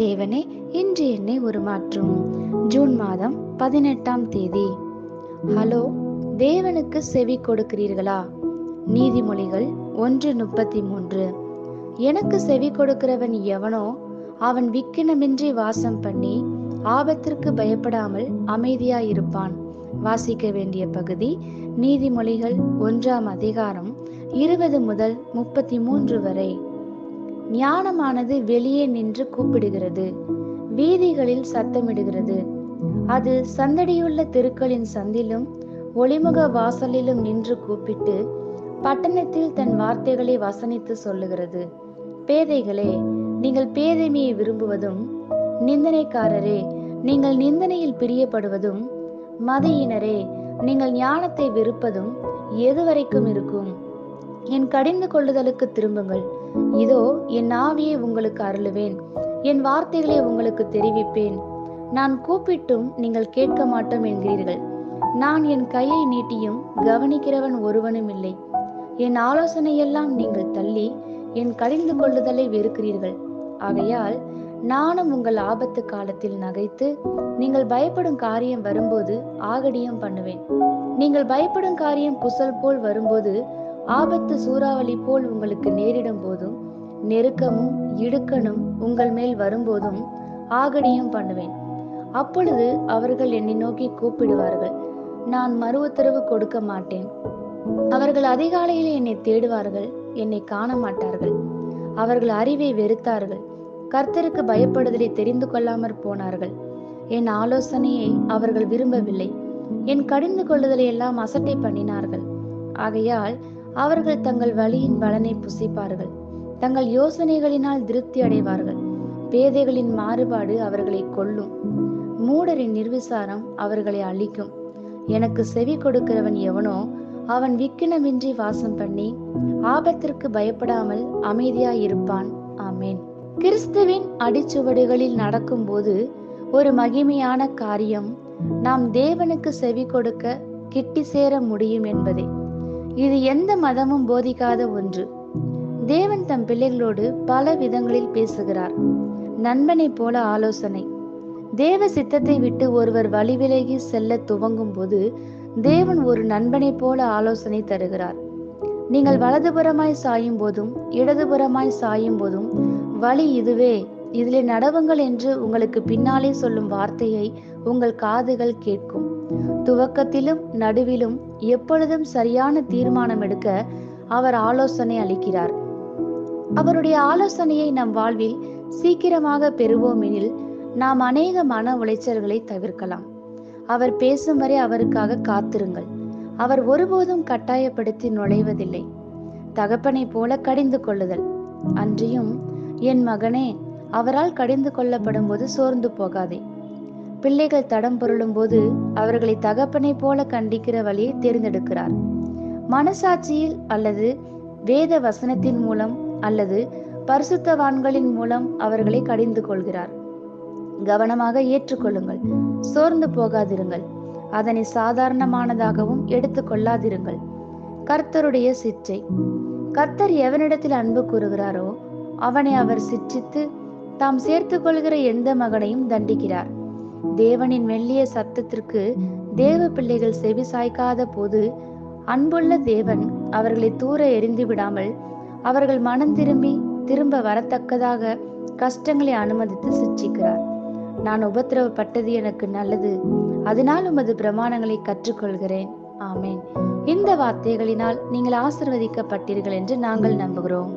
தேவனே, இன்று என்னை உருமாற்றும். ஜூன் மாதம் 18ஆம் தேதி. ஹலோ, தேவனுக்கு செவி கொடுக்கிறீர்களா? நீதிமொழிகள் 1:33. எனக்கு செவி கொடுக்கிறவன் எவனோ அவன் விக்கினமின்றி வாசம் பண்ணி ஆபத்திற்கு பயப்படாமல் அமைதியாயிருப்பான். வாசிக்க வேண்டிய பகுதி நீதிமொழிகள் 1ஆம் அதிகாரம் 20 முதல் 33 வரை. ஞானமானது வெளியே நின்று கூப்பிடுகிறது, வீதிகளில் சத்தமிடுகிறது. அது சந்தடியுள்ள தெருக்களின் சந்திலும் ஒளிமுக வாசலிலும் நின்று கூப்பிட்டு பட்டணத்தில் தன் வார்த்தைகளை வசனித்து சொல்லுகிறது. பேதைகளே, நீங்கள் பேதைமையை விரும்புவதும், நிந்தனைக்காரரே, நீங்கள் நிந்தனையில் பிரியப்படுவதும், மதியினரே, நீங்கள் ஞானத்தை வெறுப்பதும் எதுவரைக்கும் இருக்கும்? என் கடிந்து கொள்ளுதலுக்கு திரும்புங்கள். இதோ என் ஆவியை உங்களுக்கு அருளுவேன், என் வார்த்தைகளை உங்களுக்கு தெரிவிப்பேன். நான் கூப்பிட்டும் நீங்கள் கேட்க மாட்டோம் என்கிறீர்கள். நான் என் கையை நீட்டியும் கவனிக்கிறவன் ஒருவனும் இல்லை. என் ஆலோசனையெல்லாம் நீங்கள் தள்ளி என் கடிந்து கொள்ளுதலை வெறுக்கிறீர்கள். ஆகையால் நானும் உங்கள் ஆபத்து காலத்தில் நகைத்து நீங்கள் பயப்படும் காரியம் வரும்போது ஆகடியம் பண்ணுவேன். நீங்கள் பயப்படும் காரியம் புசல் போல் வரும்போது, ஆபத்து சூறாவளி போல் உங்களுக்கு நேரிடும் போதும், நெருக்கமும் இடுக்கணும் உங்கள் மேல் வரும்போதும் ஆகடியம் பண்ணுவேன். அப்பொழுது அவர்கள் என்னை நோக்கி கூப்பிடுவார்கள், நான் மறு உத்தரவு கொடுக்க மாட்டேன். அவர்கள் அதிகாலையில் என்னை தேடுவார்கள், என்னை காண மாட்டார்கள். அவர்கள் அறிவை வெறுத்தார்கள், கர்த்தருக்கு பயப்படுதலை தெரிந்து கொள்ளாமற் போனார்கள். என் ஆலோசனையை அவர்கள் விரும்பவில்லை, என் கடிந்து கொள்ளுதலை எல்லாம் அசட்டை பண்ணினார்கள். ஆகையால் அவர்கள் தங்கள் வழியின் பலனை புசிப்பார்கள், தங்கள் யோசனைகளினால் திருப்தி அடைவார்கள். பேதைகளின் மாறுபாடு அவர்களை கொல்லும், மூடரின் நிர்விசாரம் அவர்களை அழிக்கும். எனக்கு செவி கொடுக்கிறவன் எவனோ அவன் விக்கினமின்றி வாசம் பண்ணி ஆபத்திற்கு பயப்படாமல் அமைதியாயிருப்பான். ஆமேன். கிறிஸ்துவின் அடிச்சுவடுகளில் நடக்கும்போது ஒரு மகிமையான காரியம் நாம் தேவனுக்கு செவி கொடுக்க கிட்டி சேர முடியும் என்பதே. இது எந்த மதமும் போதிக்காத ஒன்று. தேவன் தம் பிள்ளைகளோடு பல விதங்களில் பேசுகிறார். நண்பனை போல ஆலோசனை. தேவ சித்தத்தை விட்டு ஒருவர் வழி விலகி செல்ல துவங்கும் போது தேவன் ஒரு நண்பனை போல ஆலோசனை தருகிறார். நீங்கள் வலதுபுறமாய் சாயும் போதும் இடதுபுறமாய் சாயும் போதும் வழி இதுவே, இதிலே நடவுங்கள் என்று உங்களுக்கு பின்னாலே சொல்லும் வார்த்தையை உங்கள் காதுகள் கேட்கும். துவக்கத்திலும் நடுவிலும் எப்பொழுதும் சரியான தீர்மானம் எடுக்க அவர் ஆலோசனை அளிக்கிறார். அவருடைய ஆலோசனையை நம் வாழ்வில் சீக்கிரமாக பெறுவோம் எனில் நாம் அநேக மன உளைச்சல்களை தவிர்க்கலாம். அவர் பேசும் வரை அவருக்காக காத்திருங்கள். அவர் ஒருபோதும் கட்டாயப்படுத்தி நுழைவதில்லை. தகப்பனை போல கடிந்து கொள்ளுதல். அன்றியும் என் மகனே, அவரால் கடிந்து கொள்ளப்படும் போது சோர்ந்து போகாதே. பிள்ளைகள் தடம் பொருளும் போது அவர்களை தகப்பனை போல கண்டிக்கிற வழியை தேர்ந்தெடுக்கிறார். மனசாட்சியில் அல்லது வேத வசனத்தின் மூலம் அல்லது பரிசுத்தவான்களின் மூலம் அவர்களை கடிந்து கொள்கிறார். கவனமாக ஏற்றுக்கொள்ளுங்கள், சோர்ந்து போகாதிருங்கள், அதனை சாதாரணமானதாகவும் எடுத்து கொள்ளாதிருங்கள். கர்த்தருடைய சிற்றை. கர்த்தர் எவனிடத்தில் அன்பு கூறுகிறாரோ அவனை அவர் சிற்றித்து தாம் சேர்த்து கொள்கிற எந்த மகனையும் தண்டிக்கிறார். தேவனின் மெல்லிய சத்தத்திற்கு தேவ பிள்ளைகள் செவி சாய்க்காத போது அன்புள்ள தேவன் அவர்களை தூர எறிந்து விடாமல் அவர்கள் மனம் திரும்ப வரத்தக்கதாக கஷ்டங்களை அனுமதித்து சிற்றிக்கிறார். நான் உபத்திரவப்பட்டது எனக்கு நல்லது, அதனால் உமது பிரமாணங்களை கற்றுக்கொள்கிறேன். ஆமேன். இந்த வார்த்தைகளினால் நீங்கள் ஆசீர்வதிக்கப்பட்டீர்கள் என்று நாங்கள் நம்புகிறோம்.